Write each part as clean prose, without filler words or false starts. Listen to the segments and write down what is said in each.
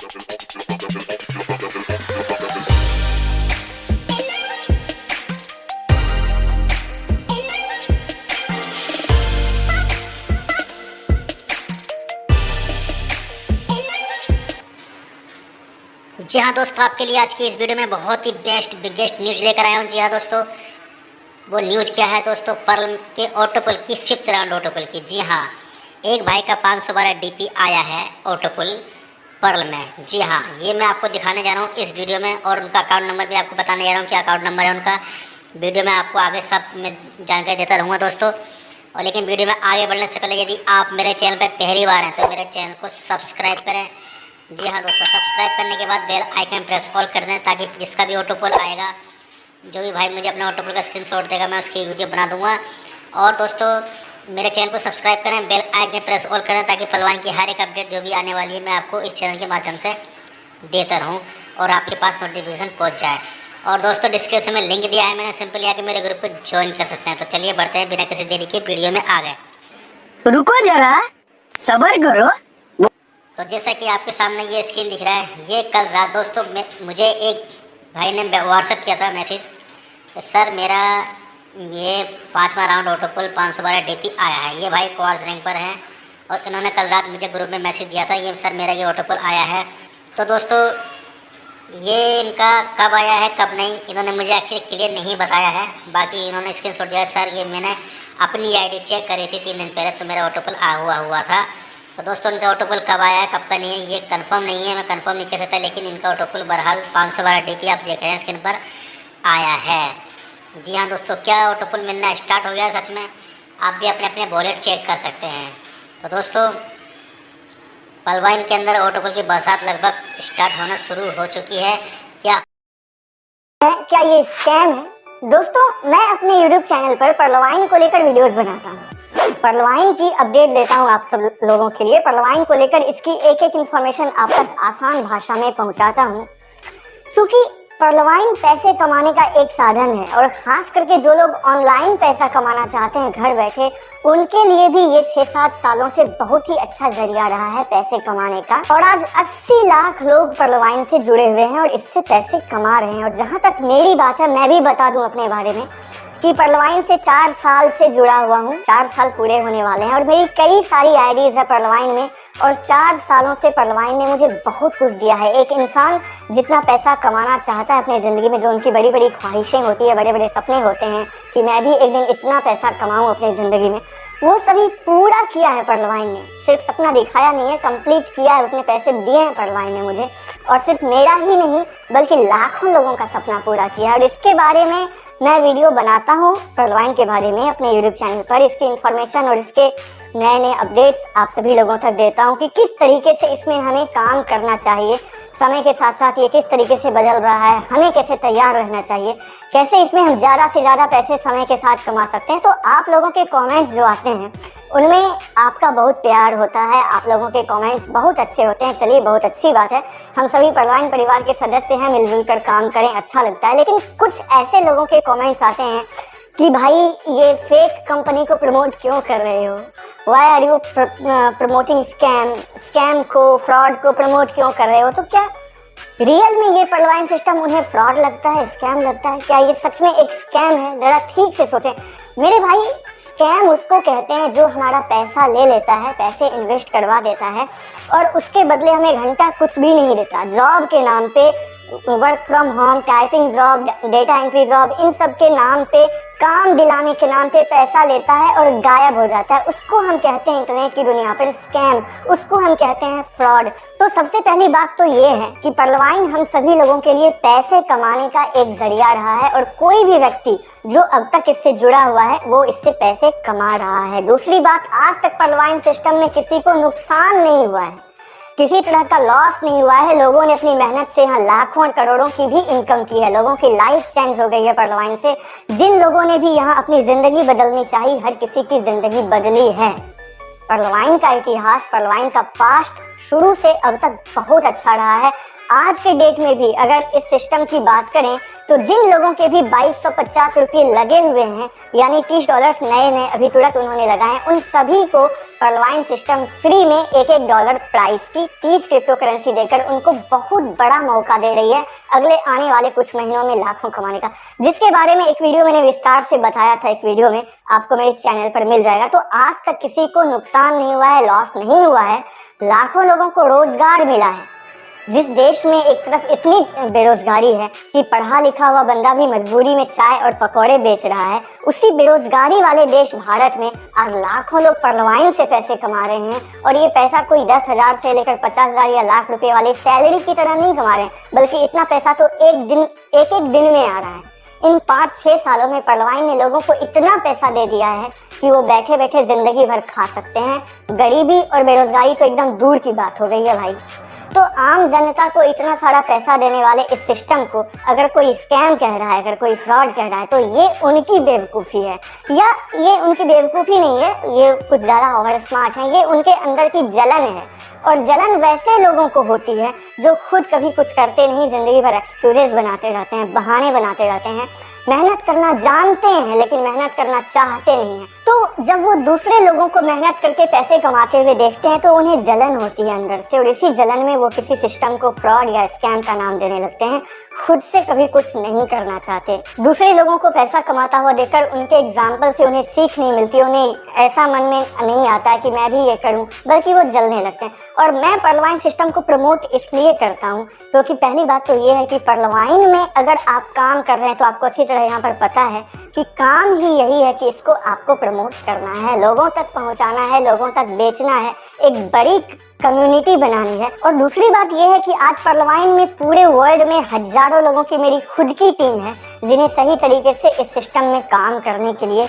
जी हाँ दोस्तों, आपके लिए आज की इस वीडियो में बहुत ही बेस्ट बिगेस्ट न्यूज़ लेकर आया हूँ। जी हाँ दोस्तों, वो न्यूज़ क्या है दोस्तों, पर्ल के ऑटोपुल की 5th राउंड ऑटोपुल की। जी हाँ, एक भाई का 512 डीपी आया है ऑटोपुल पर्ल में। जी हाँ, ये मैं आपको दिखाने जा रहा हूँ इस वीडियो में, और उनका अकाउंट नंबर भी आपको बताने जा रहा हूँ क्या अकाउंट नंबर है उनका। वीडियो में आपको आगे सब में जानकारी देता रहूँगा दोस्तों। और लेकिन वीडियो में आगे बढ़ने से पहले यदि आप मेरे चैनल पर पहली बार हैं तो मेरे चैनल को सब्सक्राइब करें। जी हाँ दोस्तों, सब्सक्राइब करने के बाद बेल आइकन प्रेस ऑल कर दें, ताकि जिसका भी ऑटोपोल आएगा, जो भी भाई मुझे अपने ऑटोपोल का स्क्रीनशॉट देगा, मैं उसकी वीडियो बना दूंगा। और दोस्तों, मेरे चैनल को सब्सक्राइब करें, बेल आइकन प्रेस ऑल करें, ताकि पहलवान की हर एक अपडेट जो भी आने वाली है मैं आपको इस चैनल के माध्यम से देता रहूँ और आपके पास नोटिफिकेशन पहुँच जाए। और दोस्तों, डिस्क्रिप्शन में लिंक दिया है मैंने, सिंपली आके मेरे ग्रुप को ज्वाइन कर सकते हैं। तो चलिए बढ़ते हैं, बिना किसी देरी के वीडियो में आ गए। रुको जरा, सब्र करो। तो जैसा कि आपके सामने ये स्क्रीन दिख रहा है, ये कल रात दोस्तों मुझे एक भाई ने व्हाट्सएप किया था मैसेज, सर मेरा ये 5वां राउंड ऑटोपुल 512 डीपी आया है। ये भाई क्वार्ट्ज रैंक पर हैं और इन्होंने कल रात मुझे ग्रुप में मैसेज दिया था, ये सर मेरा ये ऑटोपुल आया है। तो दोस्तों, ये इनका कब आया है कब नहीं, इन्होंने मुझे एक्चुअली क्लियर नहीं बताया है। बाकी इन्होंने स्क्रीनशॉट दिया, सर ये मैंने अपनी आईडी चेक करी थी 3 दिन पहले, तो मेरा ऑटोपुल हुआ था। तो दोस्तों, इनका ऑटोपुल कब आया है कब का नहीं है ये कंफर्म नहीं है, मैं कंफर्म नहीं कह सकता, लेकिन इनका ऑटोपुल बहरहाल 512 डीपी आप देख रहे हैं स्क्रीन पर आया है। जी हाँ दोस्तों, क्या ऑटोपुल मिलना स्टार्ट हो गया सच में, आप भी अपने अपने वॉलेट चेक कर सकते हैं। तो दोस्तों, पलवाइन के अंदर ऑटोपुल की बरसात लगभग स्टार्ट होना शुरू हो चुकी है। क्या ये स्कैम है? दोस्तों, मैं अपने YouTube चैनल पर पलवाइन को लेकर वीडियोस बनाता हूँ, पलवाइन की अपडेट देता हूँ आप सब लोगों के लिए। पलवाइन को लेकर इसकी एक एक इन्फॉर्मेशन आप तक आसान भाषा में पहुँचाता हूँ, क्योंकि पलवाइन पैसे कमाने का एक साधन है, और ख़ास करके जो लोग ऑनलाइन पैसा कमाना चाहते हैं घर बैठे, उनके लिए भी ये 6-7 सालों से बहुत ही अच्छा जरिया रहा है पैसे कमाने का। और आज 80 लाख लोग पलवाइन से जुड़े हुए हैं और इससे पैसे कमा रहे हैं। और जहाँ तक मेरी बात है, मैं भी बता दूं अपने बारे में कि पलवाइन से 4 साल से जुड़ा हुआ हूँ, 4 साल पूरे होने वाले हैं, और मेरी कई सारी आईडीज है पलवाइन में, और 4 सालों से पलवाइन ने मुझे बहुत कुछ दिया है। एक इंसान जितना पैसा कमाना चाहता है अपनी ज़िंदगी में, जो उनकी बड़ी बड़ी ख्वाहिशें होती है, बड़े बड़े सपने होते हैं कि मैं भी एक दिन इतना पैसा कमाऊँ अपनी ज़िंदगी में, वो सभी पूरा किया है पलवाइन ने। सिर्फ सपना दिखाया नहीं है, कंप्लीट किया है, उतने पैसे दिए हैं पलवाइन ने मुझे। और सिर्फ मेरा ही नहीं, बल्कि लाखों लोगों का सपना पूरा किया है। और इसके बारे में मैं वीडियो बनाता हूँ पलवाइन के बारे में अपने YouTube चैनल पर। इसकी इन्फॉर्मेशन और इसके नए नए अपडेट्स आप सभी लोगों तक देता हूँ कि किस तरीके से इसमें हमें काम करना चाहिए, समय के साथ साथ ये किस तरीके से बदल रहा है, हमें कैसे तैयार रहना चाहिए, कैसे इसमें हम ज़्यादा से ज़्यादा पैसे समय के साथ कमा सकते हैं। तो आप लोगों के कमेंट्स जो आते हैं उनमें आपका बहुत प्यार होता है, आप लोगों के कमेंट्स बहुत अच्छे होते हैं। चलिए, बहुत अच्छी बात है, हम सभी पलवाइन परिवार के सदस्य हैं, मिलजुल कर काम करें, अच्छा लगता है। लेकिन कुछ ऐसे लोगों के कमेंट्स आते हैं कि भाई ये फेक कंपनी को प्रमोट क्यों कर रहे हो, why are you promoting scam को, फ्रॉड को प्रमोट क्यों कर रहे हो। तो क्या रियल में ये पलवाइन सिस्टम उन्हें फ्रॉड लगता है, स्कैम लगता है? क्या ये सच में एक स्कैम है? ज़रा ठीक से सोचें मेरे भाई। स्कैम उसको कहते हैं जो हमारा पैसा ले लेता है, पैसे इन्वेस्ट करवा देता है और उसके बदले हमें घंटा कुछ भी नहीं देता। जॉब के नाम पे, work from home, typing job, data entry job, इन सब के नाम पे, काम दिलाने के नाम पे पैसा लेता है और गायब हो जाता है। उसको हम कहते हैं इंटरनेट की दुनिया पर स्कैम, उसको हम कहते हैं फ्रॉड। तो सबसे पहली बात तो ये है कि पलवाइन हम सभी लोगों के लिए पैसे कमाने का एक जरिया रहा है, और कोई भी व्यक्ति जो अब तक इससे जुड़ा हुआ है वो इससे पैसे कमा रहा है। दूसरी बात, आज तक पलवाइन सिस्टम में किसी को नुकसान नहीं हुआ है, किसी तरह का लॉस नहीं हुआ है। लोगों ने अपनी मेहनत से यहाँ लाखों और करोड़ों की भी इनकम की है, लोगों की लाइफ चेंज हो गई है पलवाइन से। जिन लोगों ने भी यहाँ अपनी ज़िंदगी बदलनी चाहिए, हर किसी की ज़िंदगी बदली है। पलवाइन का इतिहास, पलवाइन का पास्ट शुरू से अब तक बहुत अच्छा रहा है। आज के डेट में भी अगर इस सिस्टम की बात करें तो जिन लोगों के भी 2250 रुपये लगे हुए हैं, यानी $30 नए नए अभी तुरंत उन्होंने लगाए, उन सभी को पर्लवाइन सिस्टम फ्री में $1 प्राइस की 30 क्रिप्टो करेंसी देकर उनको बहुत बड़ा मौका दे रही है अगले आने वाले कुछ महीनों में लाखों कमाने का, जिसके बारे में एक वीडियो मैंने विस्तार से बताया था। एक वीडियो में आपको मेरे इस चैनल पर मिल जाएगा। तो आज तक किसी को नुकसान नहीं हुआ है, लॉस नहीं हुआ है, लाखों लोगों को रोजगार मिला है। जिस देश में एक तरफ इतनी बेरोजगारी है कि पढ़ा लिखा हुआ बंदा भी मजबूरी में चाय और पकौड़े बेच रहा है, उसी बेरोजगारी वाले देश भारत में आज लाखों लोग पर्लवाइन से पैसे कमा रहे हैं। और ये पैसा कोई 10,000 से लेकर 50,000 या लाख रुपए वाले सैलरी की तरह नहीं कमा रहे हैं, बल्कि इतना पैसा तो एक दिन में आ रहा है। इन 5-6 सालों में पर्लवाइन ने लोगों को इतना पैसा दे दिया है कि वो बैठे बैठे जिंदगी भर खा सकते हैं। गरीबी और बेरोजगारी तो एकदम दूर की बात हो गई है भाई। तो आम जनता को इतना सारा पैसा देने वाले इस सिस्टम को अगर कोई स्कैम कह रहा है, अगर कोई फ्रॉड कह रहा है, तो ये उनकी बेवकूफ़ी है। या ये उनकी बेवकूफ़ी नहीं है, ये कुछ ज़्यादा ओवर स्मार्ट है, ये उनके अंदर की जलन है। और जलन वैसे लोगों को होती है जो खुद कभी कुछ करते नहीं, ज़िंदगी भर एक्सक्यूजेस बनाते रहते हैं, बहाने बनाते रहते हैं, मेहनत करना जानते हैं लेकिन मेहनत करना चाहते नहीं हैं। तो जब वो दूसरे लोगों को मेहनत करके पैसे कमाते हुए देखते हैं तो उन्हें जलन होती है अंदर से, और इसी जलन में वो किसी सिस्टम को फ्रॉड या स्कैम का नाम देने लगते हैं। खुद से कभी कुछ नहीं करना चाहते। दूसरे लोगों को पैसा कमाता हुआ देखकर उनके एग्जाम्पल से उन्हें सीख नहीं मिलती, उन्हें ऐसा मन में नहीं आता है कि मैं भी ये करूं, बल्कि वो जलने लगते हैं। और मैं पर्लवाइन सिस्टम को प्रमोट इसलिए करता हूं क्योंकि पहली बात तो ये है कि पर्लवाइन में अगर आप काम कर रहे हैं तो आपको अच्छी तरह यहाँ पर पता है कि काम ही यही है कि इसको आपको प्रमोट करना है, लोगों तक पहुँचाना है, लोगों तक बेचना है, एक बड़ी कम्युनिटी बनानी है। और दूसरी बात यह है कि आज पर्लवाइन में पूरे वर्ल्ड में हजारों लोगों की मेरी खुद की टीम है जिन्हें सही तरीके से इस सिस्टम में काम करने के लिए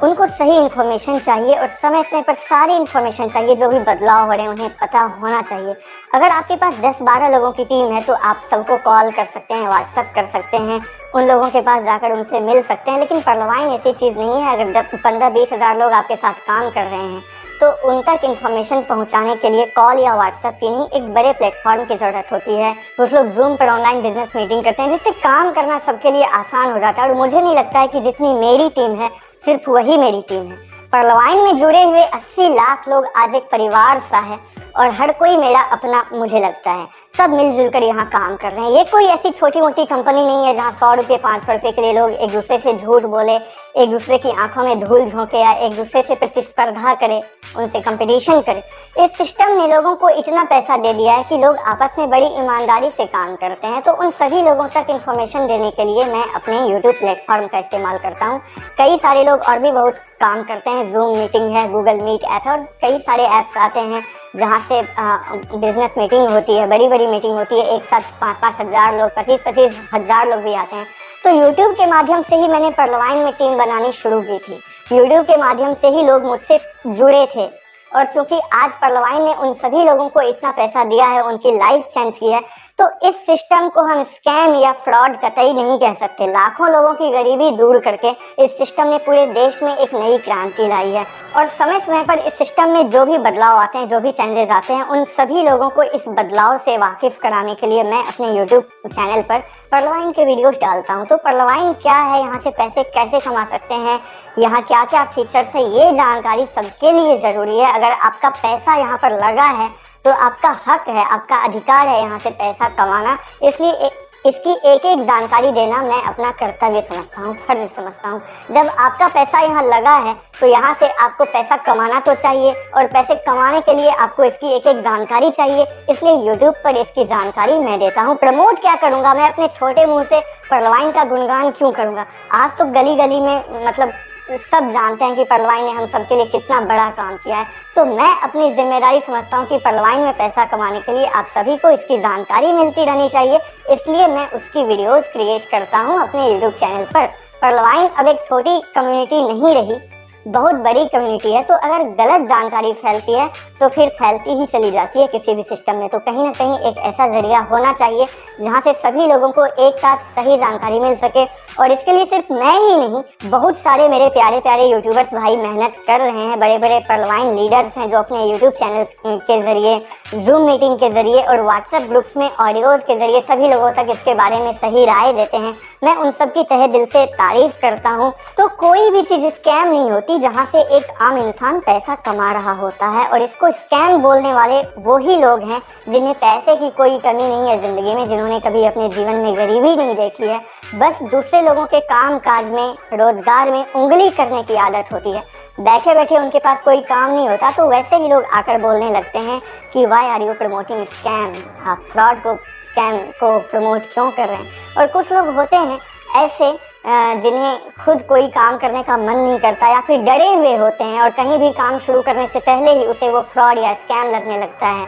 उनको सही इन्फॉर्मेशन चाहिए और समय समय पर सारी इन्फॉर्मेशन चाहिए। जो भी बदलाव हो रहे हैं उन्हें पता होना चाहिए। अगर आपके पास 10-12 लोगों की टीम है तो आप सबको कॉल कर सकते हैं, व्हाट्सअप कर सकते हैं, उन लोगों के पास जाकर उनसे मिल सकते हैं। लेकिन पर्लवाइन ऐसी चीज़ नहीं है। अगर 15-20 हज़ार लोग आपके साथ काम कर रहे हैं तो उन तक इन्फॉर्मेशन पहुंचाने के लिए कॉल या व्हाट्सएप की नहीं, एक बड़े प्लेटफॉर्म की ज़रूरत होती है। कुछ लोग जूम पर ऑनलाइन बिजनेस मीटिंग करते हैं जिससे काम करना सबके लिए आसान हो जाता है। और मुझे नहीं लगता है कि जितनी मेरी टीम है सिर्फ वही मेरी टीम है। पर्लवाइन में जुड़े हुए 80 लाख लोग आज एक परिवार सा है और हर कोई मेरा अपना मुझे लगता है। सब मिलजुल कर यहाँ काम कर रहे हैं। ये कोई ऐसी छोटी मोटी कंपनी नहीं है जहाँ 100 रुपये 500 रुपये के लिए लोग एक दूसरे से झूठ बोले, एक दूसरे की आंखों में धूल झोंके या एक दूसरे से प्रतिस्पर्धा करे, उनसे कंपटीशन करे। इस सिस्टम ने लोगों को इतना पैसा दे दिया है कि लोग आपस में बड़ी ईमानदारी से काम करते हैं। तो उन सभी लोगों तक इन्फॉर्मेशन देने के लिए मैं अपने यूट्यूब प्लेटफॉर्म का इस्तेमाल करता हूँ। कई सारे लोग और भी बहुत काम करते हैं, जूम मीटिंग है, गूगल मीट ऐप है और कई सारे ऐप्स आते हैं जहाँ से बिजनेस मीटिंग होती है, बड़ी बड़ी मीटिंग होती है। एक साथ 5-5 हज़ार लोग, 25-25 हज़ार लोग भी आते हैं। तो YouTube के माध्यम से ही मैंने पर्लवाइन में टीम बनानी शुरू की थी। YouTube के माध्यम से ही लोग मुझसे जुड़े थे। और चूंकि आज पर्लवाइन ने उन सभी लोगों को इतना पैसा दिया है, उनकी लाइफ चेंज की है, तो इस सिस्टम को हम स्कैम या फ्रॉड कतई नहीं कह सकते। लाखों लोगों की गरीबी दूर करके इस सिस्टम ने पूरे देश में एक नई क्रांति लाई है। और समय समय पर इस सिस्टम में जो भी बदलाव आते हैं, जो भी चेंजेस आते हैं, उन सभी लोगों को इस बदलाव से वाकिफ कराने के लिए मैं अपने यूट्यूब चैनल पर पर्लवाइन के वीडियोस डालता हूं। तो पर्लवाइन क्या है, यहाँ से पैसे कैसे कमा सकते हैं, यहाँ क्या क्या फीचर्स है, ये जानकारी सबके लिए ज़रूरी है। अगर आपका पैसा यहाँ पर लगा है तो आपका हक है, आपका अधिकार है यहाँ से पैसा कमाना। इसलिए इसकी एक एक जानकारी देना मैं अपना कर्तव्य समझता हूँ, फर्ज समझता हूँ। जब आपका पैसा यहाँ लगा है तो यहाँ से आपको पैसा कमाना तो चाहिए और पैसे कमाने के लिए आपको इसकी एक एक जानकारी चाहिए। इसलिए YouTube पर इसकी जानकारी मैं देता हूँ। प्रमोट क्या करूँगा मैं, अपने छोटे मुँह से पर्लवाइन का गुणगान क्यों करूँगा। आज तो गली गली में मतलब सब जानते हैं कि पर्लवाइन ने हम सबके लिए कितना बड़ा काम किया है। तो मैं अपनी जिम्मेदारी समझता हूँ कि पर्लवाइन में पैसा कमाने के लिए आप सभी को इसकी जानकारी मिलती रहनी चाहिए। इसलिए मैं उसकी वीडियोस क्रिएट करता हूँ अपने यूट्यूब चैनल पर। पर्लवाइन अब एक छोटी कम्युनिटी नहीं रही, बहुत बड़ी कम्युनिटी है। तो अगर गलत जानकारी फैलती है तो फिर फैलती ही चली जाती है किसी भी सिस्टम में। तो कहीं ना कहीं एक ऐसा जरिया होना चाहिए जहां से सभी लोगों को एक साथ सही जानकारी मिल सके। और इसके लिए सिर्फ मैं ही नहीं, बहुत सारे मेरे प्यारे प्यारे यूट्यूबर्स भाई मेहनत कर रहे हैं। बड़े बड़े पर्लवाइन लीडर्स हैं जो अपने यूट्यूब चैनल के जरिए, जूम मीटिंग के जरिए और व्हाट्सएप ग्रुप्स में ऑडियोज़ के जरिए सभी लोगों तक इसके बारे में सही राय देते हैं। मैं उन सब की तहे दिल से तारीफ करता हूँ। तो कोई भी चीज़ स्कैम नहीं होती जहाँ से एक आम इंसान पैसा कमा रहा होता है, और इसको स्कैम बोलने वाले वो ही लोग हैं जिन्हें पैसे की कोई कमी नहीं है ज़िंदगी में, जिन्होंने कभी अपने जीवन में गरीबी नहीं देखी है। बस दूसरे लोगों के काम काज में, रोजगार में उंगली करने की आदत होती है। बैठे बैठे उनके पास कोई काम नहीं होता तो वैसे ही लोग आकर बोलने लगते हैं कि why are you promoting scam, आप फ्रॉड को, स्कैम को प्रमोट क्यों कर रहे हैं। और कुछ लोग होते हैं ऐसे जिन्हें खुद कोई काम करने का मन नहीं करता या फिर डरे हुए होते हैं, और कहीं भी काम शुरू करने से पहले ही उसे वो फ्रॉड या स्कैम लगने लगता है,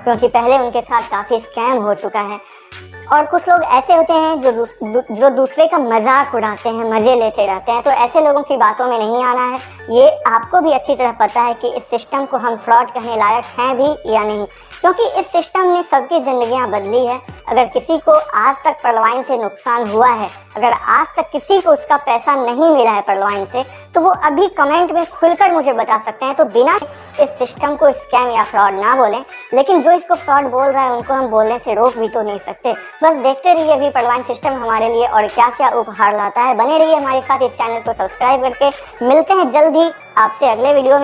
क्योंकि पहले उनके साथ काफ़ी स्कैम हो चुका है। और कुछ लोग ऐसे होते हैं जो दूसरे का मजाक उड़ाते हैं, मज़े लेते रहते हैं। तो ऐसे लोगों की बातों में नहीं आना है। ये आपको भी अच्छी तरह पता है कि इस सिस्टम को हम फ्रॉड कहने लायक हैं भी या नहीं, क्योंकि इस सिस्टम ने सबकी ज़िंदगियां बदली है। अगर किसी को आज तक पर्लवाइन से नुकसान हुआ है, अगर आज तक किसी को उसका पैसा नहीं मिला है पर्लवाइन से, तो वो अभी कमेंट में खुलकर मुझे बता सकते हैं। तो बिना इस सिस्टम को स्कैम या फ्रॉड ना बोलें, लेकिन जो इसको फ्रॉड बोल रहा है उनको हम बोलने से रोक भी तो नहीं सकते। बस देखते रहिए अभी पर्लवाइन सिस्टम हमारे लिए और क्या क्या उपहार लाता है। बने रहिए हमारे साथ, इस चैनल को सब्सक्राइब करके। मिलते हैं जल्द ही आपसे अगले वीडियो में।